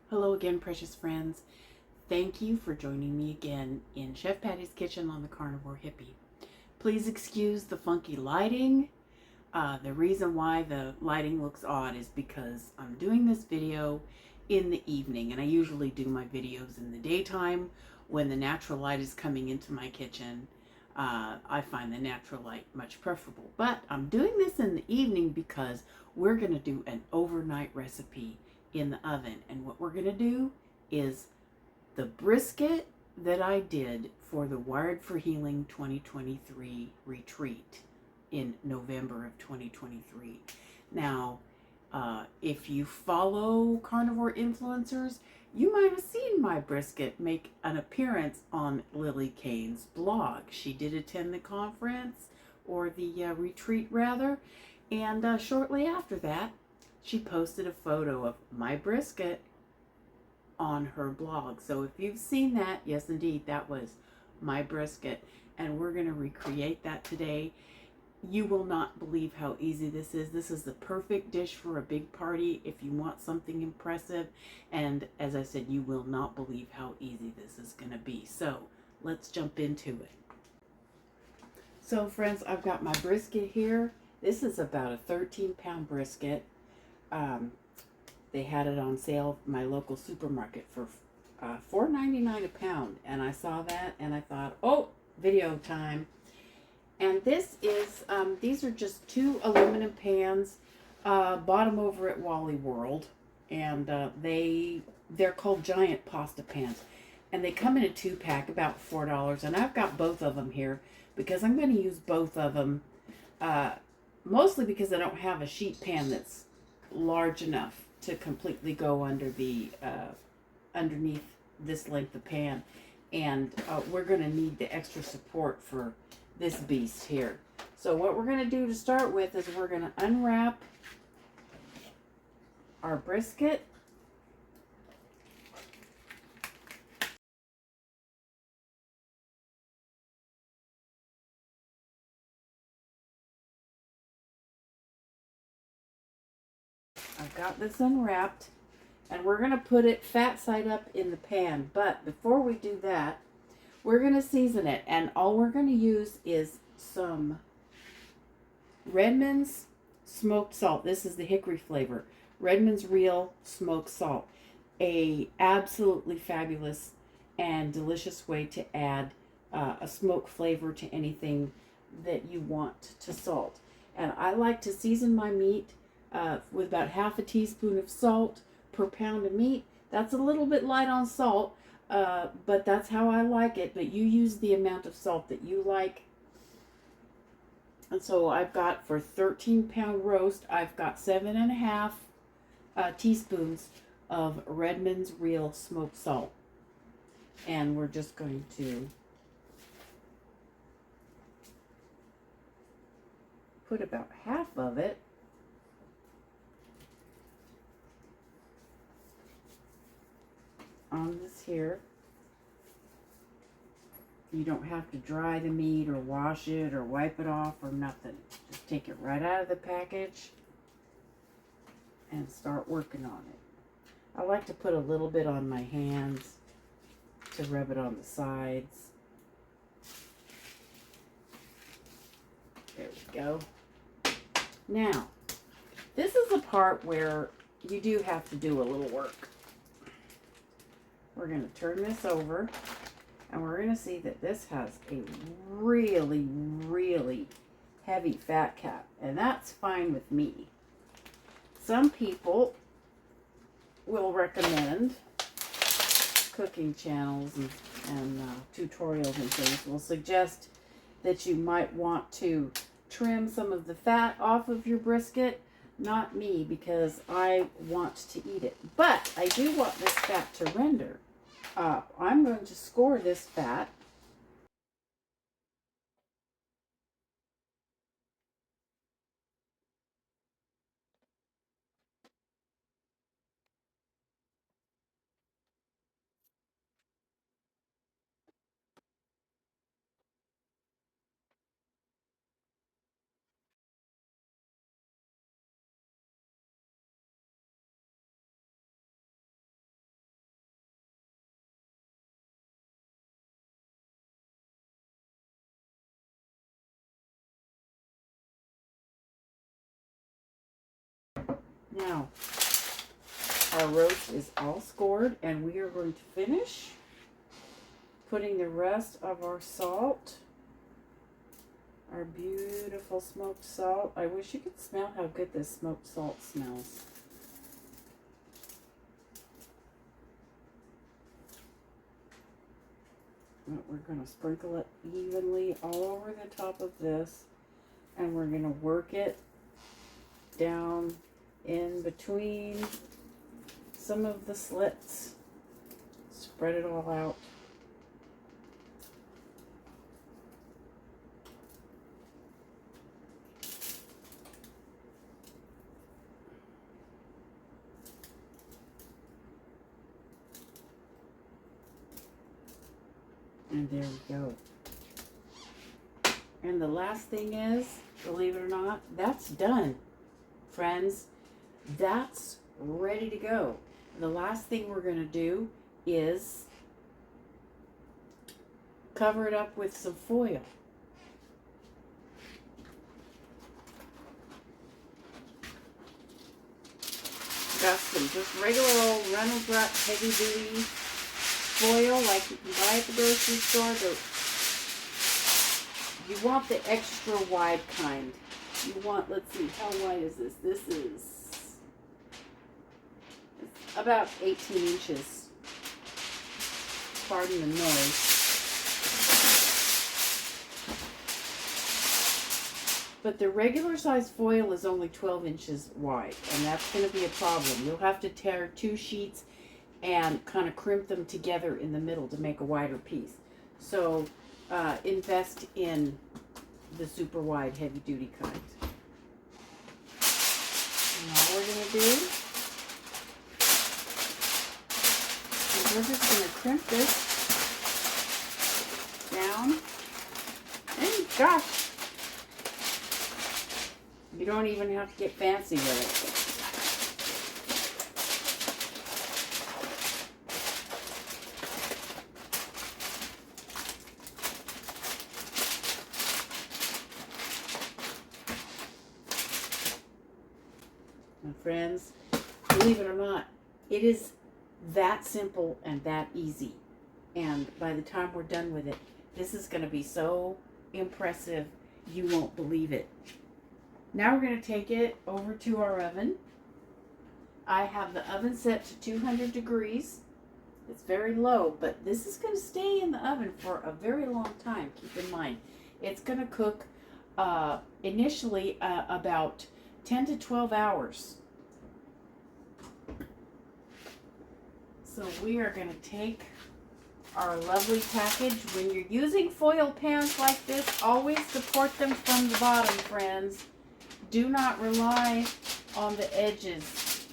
Hello again, precious friends. Thank you for joining me again in Chef Patty's Kitchen on the Carnivore Hippie. Please excuse the funky lighting. The reason why the lighting looks odd is because I'm doing this video in the evening, and I usually do my videos in the daytime when the natural light is coming into my kitchen. I find the natural light much preferable, but I'm doing this in the evening because we're going to do an overnight recipe in the oven, and what we're going to do is the brisket that I did for the Wired for Healing 2023 retreat in November of 2023. Now, if you follow carnivore influencers, you might have seen my brisket make an appearance on Lillie Kane's blog. She did attend the conference, or the retreat rather, and shortly after that, she posted a photo of my brisket on her blog. So if you've seen that, yes indeed, that was my brisket, and we're going to recreate that today. You will not believe how easy this is. This is the perfect dish for a big party if you want something impressive, and as I said, you will not believe how easy this is going to be. So let's jump into it. So friends, I've got my brisket here. This is about a 13-pound brisket. They had it on sale at my local supermarket for $4.99 a pound, and I saw that and I thought, oh, video time. And this is these are just 2 aluminum pans, bought them over at Wally World, and they're called giant pasta pans, and they come in a 2-pack, about $4, and I've got both of them here because I'm going to use both of them, mostly because I don't have a sheet pan that's large enough to completely go under the underneath this length of pan, and we're going to need the extra support for this beast here. So what we're going to do to start with is we're going to unwrap our brisket. I've got this unwrapped, and we're going to put it fat side up in the pan. But before we do that, we're going to season it, and all we're going to use is some Redmond's smoked salt. This is the hickory flavor. Redmond's Real Smoked Salt. A absolutely fabulous and delicious way to add a smoke flavor to anything that you want to salt. And I like to season my meat with about half a teaspoon of salt per pound of meat. That's a little bit light on salt, but that's how I like it. But you use the amount of salt that you like. And so I've got, for 13-pound roast, I've got 7.5 teaspoons of Redmond's Real Smoked Salt. And we're just going to put about half of it on this here. You don't have to dry the meat or wash it or wipe it off or nothing. Just take it right out of the package and start working on it. I like to put a little bit on my hands to rub it on the sides. There we go. Now, this is the part where you do have to do a little work. We're going to turn this over, and we're going to see that this has a really, really heavy fat cap, and that's fine with me. Some people will recommend, cooking channels and tutorials and things will suggest that you might want to trim some of the fat off of your brisket. Not me, because I want to eat it. But I do want this fat to render. I'm going to score this fat. Now, our roast is all scored, and we are going to finish putting the rest of our salt, our beautiful smoked salt. I wish you could smell how good this smoked salt smells. We're going to sprinkle it evenly all over the top of this, and we're going to work it down in between some of the slits. Spread it all out. And there we go. And the last thing is, believe it or not, that's done, friends. That's ready to go. The last thing we're going to do is cover it up with some foil. Got some just regular old Reynolds Wrap heavy duty foil like you can buy at the grocery store. You want the extra wide kind. You want, let's see, how wide is this? This is about 18 inches. Pardon the noise. But the regular size foil is only 12 inches wide, and that's going to be a problem. You'll have to tear two sheets and kind of crimp them together in the middle to make a wider piece. So invest in the super wide heavy duty kind. And all we're going to do is we're just going to crimp this down. And gosh, you don't even have to get fancy with it. My friends, believe it or not, it is that simple and that easy. And by the time we're done with it, this is going to be so impressive, you won't believe it. Now we're going to take it over to our oven. I have the oven set to 200 degrees. It's very low, but this is going to stay in the oven for a very long time. Keep in mind, it's going to cook initially about 10 to 12 hours. So we are going to take our lovely package. When you're using foil pans like this, always support them from the bottom, friends. Do not rely on the edges.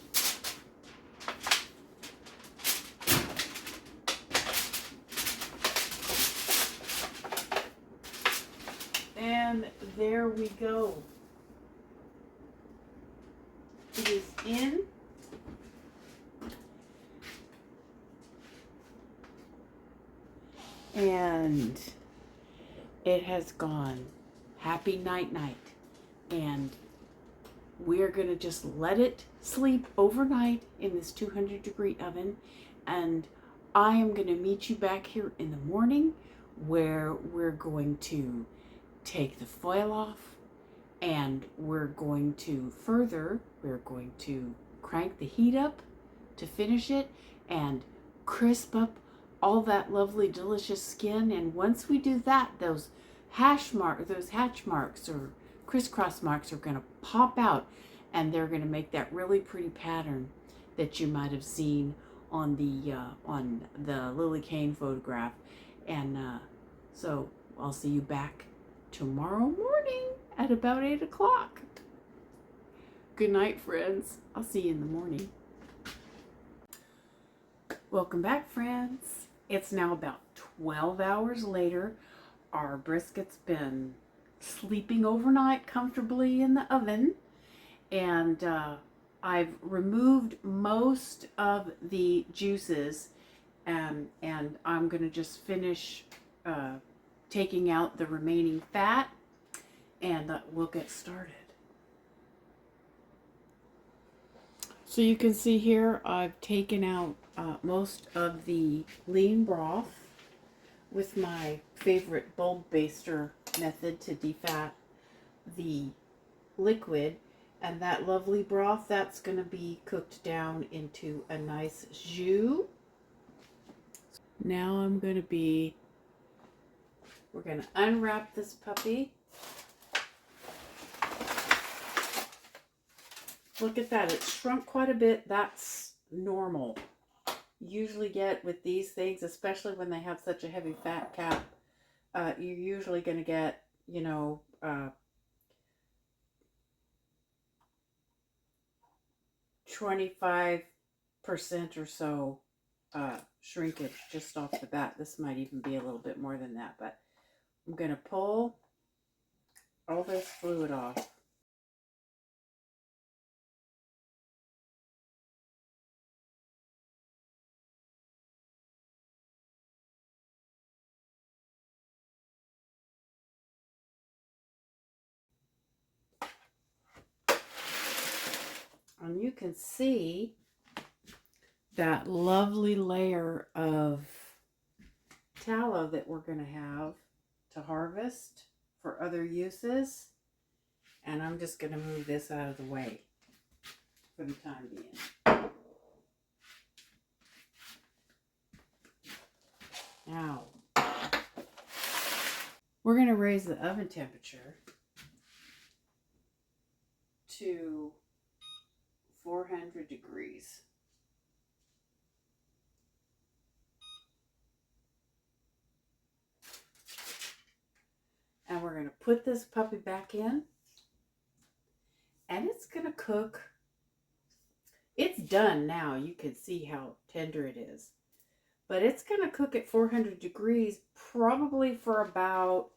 And there we go. It is in. And it has gone. Happy night night. And we're going to just let it sleep overnight in this 200 degree oven. And I am going to meet you back here in the morning where we're going to take the foil off, and we're going to crank the heat up to finish it and crisp up all that lovely delicious skin. And once we do that, those hatch marks or crisscross marks are going to pop out, and they're going to make that really pretty pattern that you might have seen on the Lillie Kane photograph. And so I'll see you back tomorrow morning at about 8 o'clock. Good night, friends. I'll see you in the morning. Welcome back, friends. It's now about 12 hours later. Our brisket's been sleeping overnight comfortably in the oven, and I've removed most of the juices, and I'm going to just finish taking out the remaining fat, and we'll get started. So you can see here I've taken out most of the lean broth with my favorite bulb baster method to defat the liquid, and that lovely broth, that's going to be cooked down into a nice jus. Now we're going to unwrap this puppy. Look at that, it's shrunk quite a bit. That's normal. You usually get with these things, especially when they have such a heavy fat cap, you're usually going to get, 25% or so shrinkage just off the bat. This might even be a little bit more than that, but I'm going to pull all this fluid off. And you can see that lovely layer of tallow that we're going to have to harvest for other uses. And I'm just going to move this out of the way for the time being. Now, we're going to raise the oven temperature to 400 degrees. And we're going to put this puppy back in, and it's going to cook. It's done now. You can see how tender it is. But it's going to cook at 400 degrees probably for about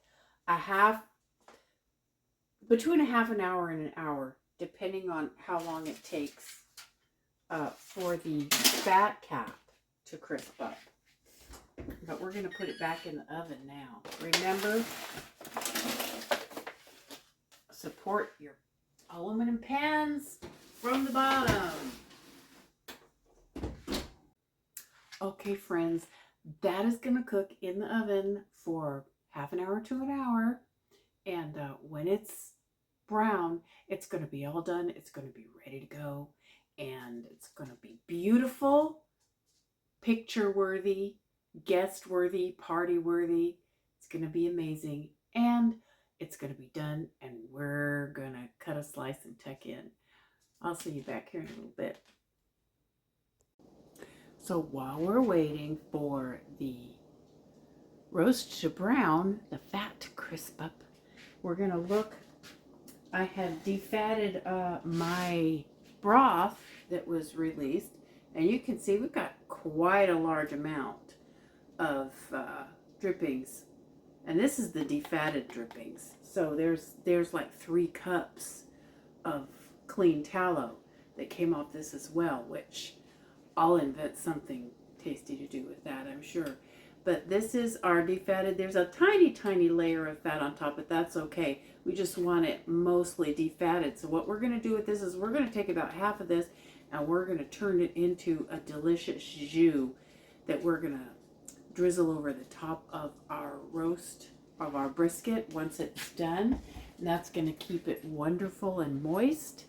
between a half an hour and an hour, depending on how long it takes for the fat cap to crisp up. But we're going to put it back in the oven now. Remember, support your aluminum pans from the bottom. Okay, friends, that is going to cook in the oven for half an hour to an hour. And when it's brown, it's going to be all done. It's going to be ready to go. And it's going to be beautiful, picture-worthy, guest-worthy, party-worthy. It's going to be amazing. And it's going to be done. And we're going to cut a slice and tuck in. I'll see you back here in a little bit. So while we're waiting for the roast to brown, the fat to crisp up, we're going to look. I had defatted my broth that was released, and you can see we've got quite a large amount of drippings, and this is the defatted drippings. So there's like 3 cups of clean tallow that came off this as well, which I'll invent something tasty to do with that, I'm sure. But this is our defatted. There's a tiny, tiny layer of fat on top, but that's okay. We just want it mostly defatted. So what we're going to do with this is we're going to take about half of this and we're going to turn it into a delicious jus that we're going to drizzle over the top of our roast of our brisket once it's done. And that's going to keep it wonderful and moist.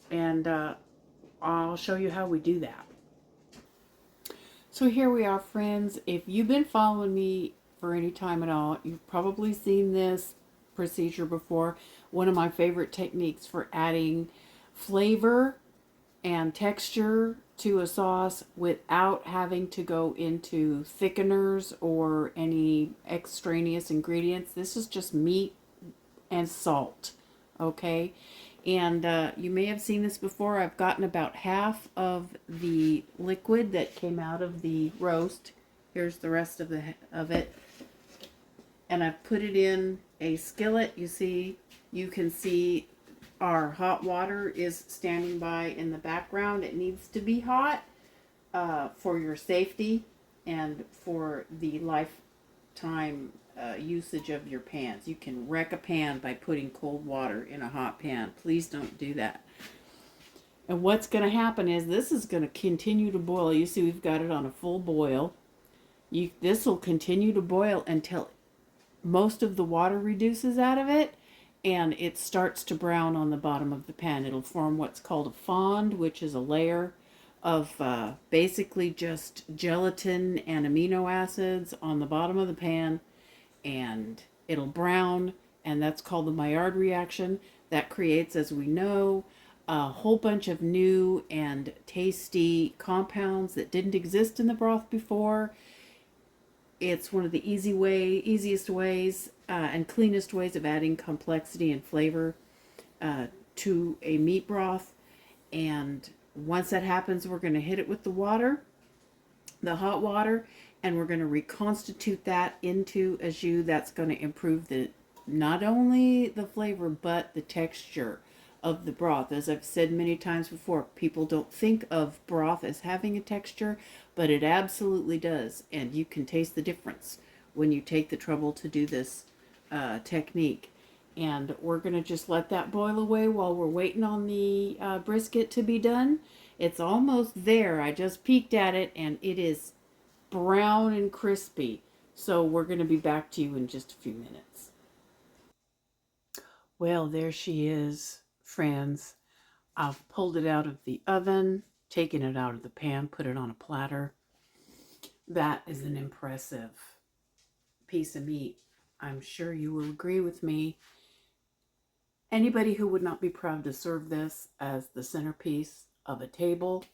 And I'll show you how we do that. So here we are, friends. If you've been following me for any time at all, you've probably seen this procedure before. One of my favorite techniques for adding flavor and texture to a sauce without having to go into thickeners or any extraneous ingredients. This is just meat and salt, okay? And you may have seen this before. I've gotten about half of the liquid that came out of the roast. Here's the rest of it. And I've put it in a skillet. You can see our hot water is standing by in the background. It needs to be hot for your safety and for the lifetime usage of your pans. You can wreck a pan by putting cold water in a hot pan. Please don't do that. And what's going to happen is this is going to continue to boil. You see, we've got it on a full boil. This will continue to boil until most of the water reduces out of it and it starts to brown on the bottom of the pan. It'll form what's called a fond, which is a layer of basically just gelatin and amino acids on the bottom of the pan, and it'll brown, and that's called the Maillard reaction. That creates, as we know, a whole bunch of new and tasty compounds that didn't exist in the broth before. It's one of the easiest ways and cleanest ways of adding complexity and flavor to a meat broth. And once that happens, we're going to hit it with the water, the hot water, and we're going to reconstitute that into a jus that's going to improve not only the flavor but the texture of the broth. As I've said many times before, people don't think of broth as having a texture, but it absolutely does, and you can taste the difference when you take the trouble to do this technique. And we're going to just let that boil away while we're waiting on the brisket to be done. It's almost there. I just peeked at it, and it is brown and crispy. So we're going to be back to you in just a few minutes. Well, there she is, friends. I've pulled it out of the oven, taken it out of the pan, put it on a platter. That is an impressive piece of meat. I'm sure you will agree with me. Anybody who would not be proud to serve this as the centerpiece of a table,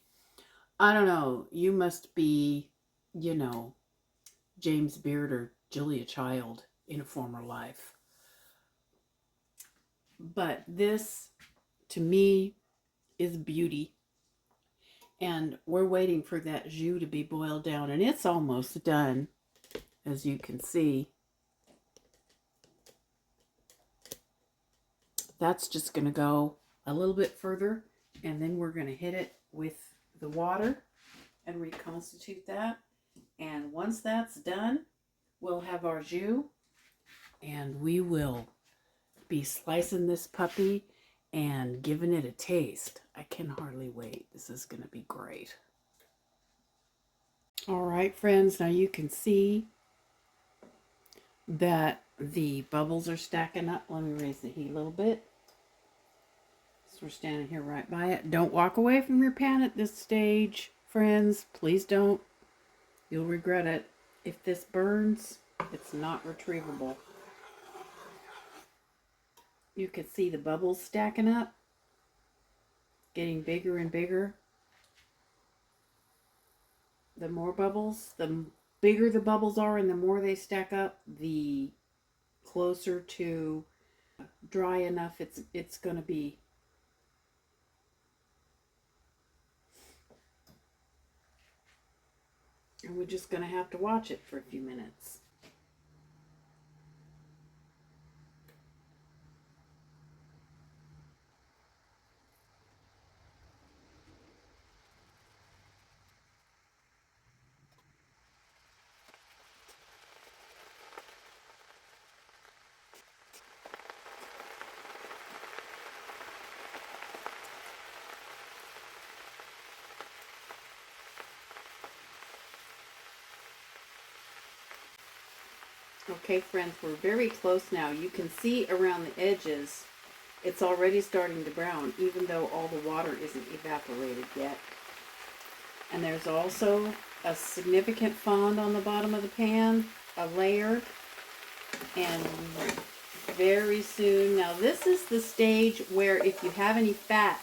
I don't know, you must be, James Beard or Julia Child in a former life. But this, to me, is beauty. And we're waiting for that jus to be boiled down, and it's almost done, as you can see. That's just going to go a little bit further, and then we're going to hit it with the water and reconstitute that. And once that's done, we'll have our jus, and we will be slicing this puppy and giving it a taste. I can hardly wait. This is going to be great. All right, friends, now you can see that the bubbles are stacking up. Let me raise the heat a little bit. So we're standing here right by it. Don't walk away from your pan at this stage, friends. Please don't. You'll regret it. If this burns, it's not retrievable. You can see the bubbles stacking up, getting bigger and bigger. The more bubbles, the bigger the bubbles are, and the more they stack up, the closer to dry enough it's going to be. And we're just going to have to watch it for a few minutes. Okay, friends, we're very close now. You can see around the edges, it's already starting to brown, even though all the water isn't evaporated yet. And there's also a significant fond on the bottom of the pan, a layer, and very soon, now this is the stage where if you have any fat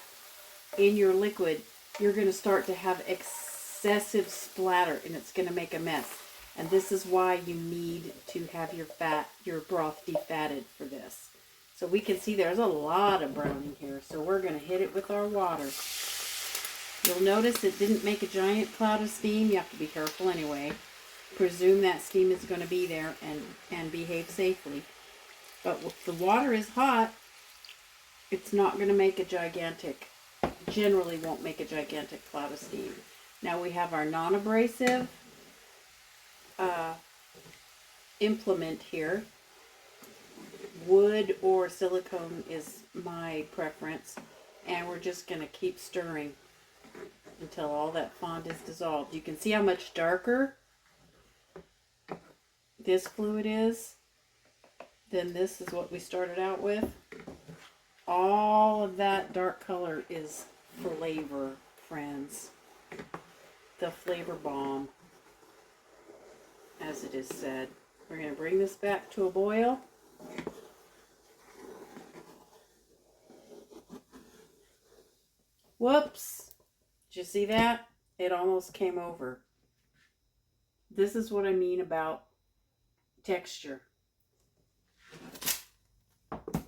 in your liquid, you're going to start to have excessive splatter, and it's going to make a mess. And this is why you need to have your broth defatted for this. So we can see there's a lot of browning here. So we're going to hit it with our water. You'll notice it didn't make a giant cloud of steam. You have to be careful anyway. Presume that steam is going to be there and behave safely. But if the water is hot, it's not going to make generally won't make a gigantic cloud of steam. Now we have our non-abrasive implement here. Wood or silicone is my preference. And we're just going to keep stirring until all that fond is dissolved. You can see how much darker this fluid is than this is what we started out with. All of that dark color is flavor, friends. The flavor bomb, as it is said. We're going to bring this back to a boil. Whoops! Did you see that? It almost came over. This is what I mean about texture.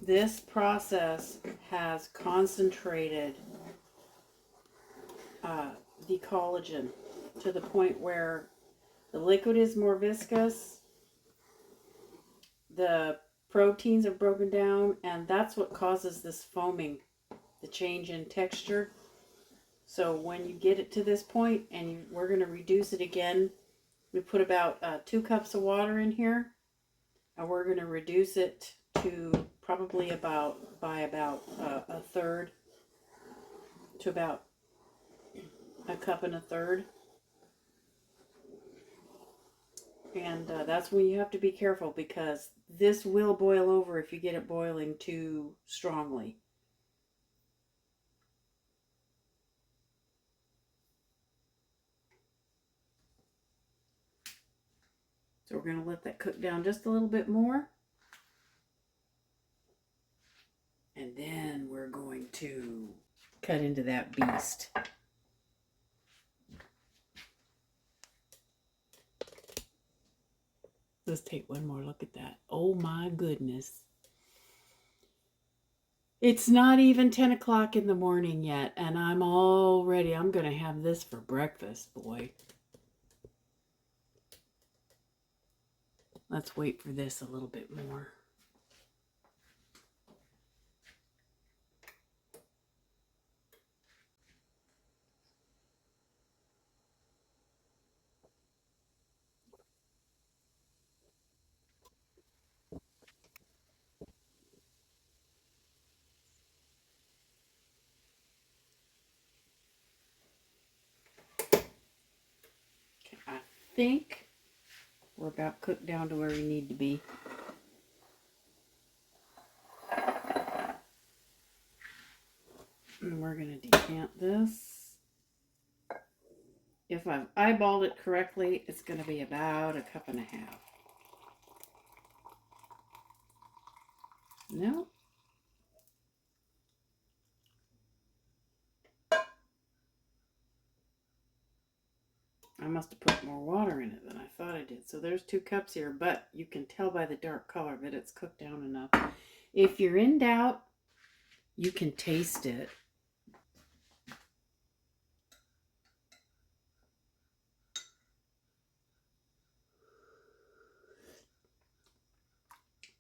This process has concentrated the collagen to the point where the liquid is more viscous, the proteins have broken down, and that's what causes this foaming, the change in texture. So when you get it to this point, and we're going to reduce it again, we put about 2 cups of water in here, and we're going to reduce it to probably by about a third, to about 1 1/3 cups. And that's when you have to be careful, because this will boil over if you get it boiling too strongly. So we're going to let that cook down just a little bit more. And then we're going to cut into that beast. Let's take one more look at that. Oh my goodness. It's not even 10 o'clock in the morning yet, and I'm going to have this for breakfast, boy. Let's wait for this a little bit more. Okay, I think we're about cooked down to where we need to be. And we're going to decant this. If I've eyeballed it correctly, it's going to be about 1.5 cups. No. I must have put more water in it than I thought I did. So there's 2 cups here, but you can tell by the dark color that it's cooked down enough. If you're in doubt, you can taste it.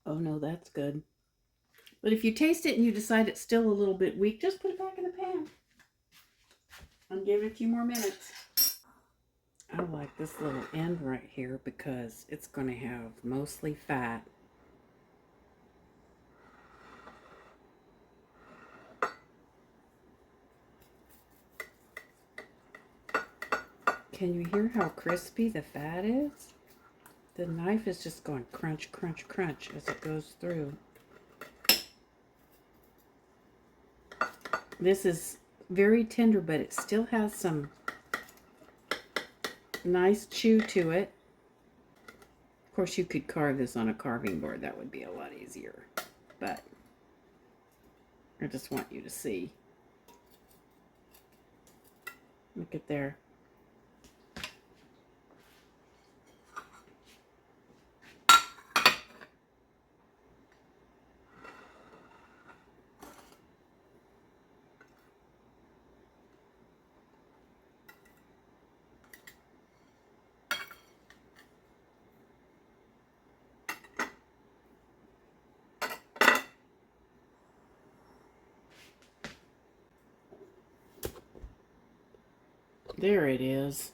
Oh no, that's good. But if you taste it and you decide it's still a little bit weak, just put it back in the pan and give it a few more minutes. I like this little end right here because it's going to have mostly fat. Can you hear how crispy the fat is? The knife is just going crunch, crunch, crunch as it goes through. This is very tender, but it still has some nice chew to it. Of course, you could carve this on a carving board. That would be a lot easier. But I just want you to see. Look at there. There it is.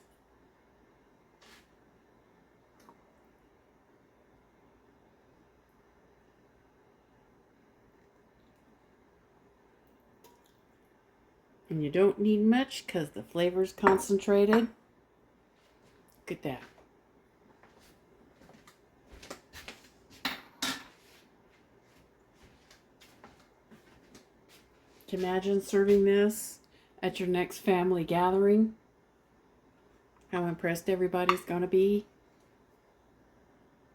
And you don't need much because the flavor's concentrated. Look at that. Can you imagine serving this at your next family gathering? How impressed everybody's going to be.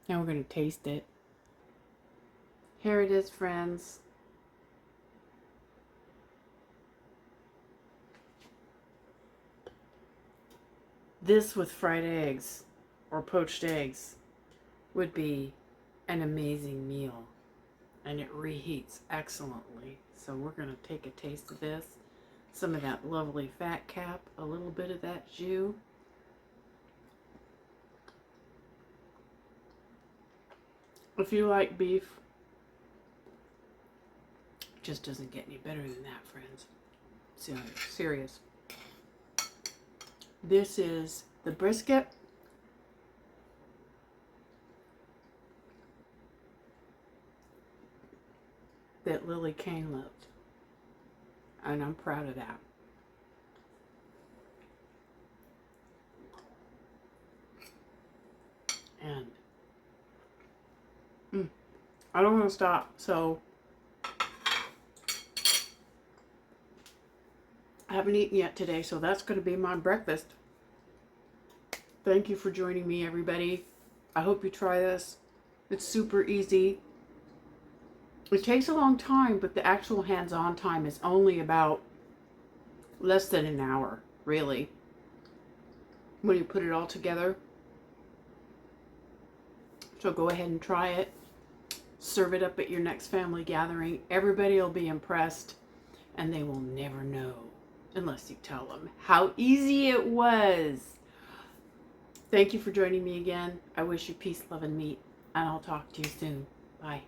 Now we're going to taste it. Here it is, friends. This with fried eggs or poached eggs would be an amazing meal. And it reheats excellently. So we're going to take a taste of this. Some of that lovely fat cap, a little bit of that jus. If you like beef, it just doesn't get any better than that, friends. Serious. This is the brisket. That Lillie Kane loved. And I'm proud of that. And I don't want to stop, so I haven't eaten yet today, so that's going to be my breakfast. Thank you for joining me, everybody. I hope you try this. It's super easy. It takes a long time, but the actual hands-on time is only about less than an hour, really, when you put it all together. So go ahead and try it. Serve it up at your next family gathering. Everybody will be impressed, and they will never know unless you tell them how easy it was. Thank you for joining me again. I wish you peace, love, and meat, and I'll talk to you soon. Bye.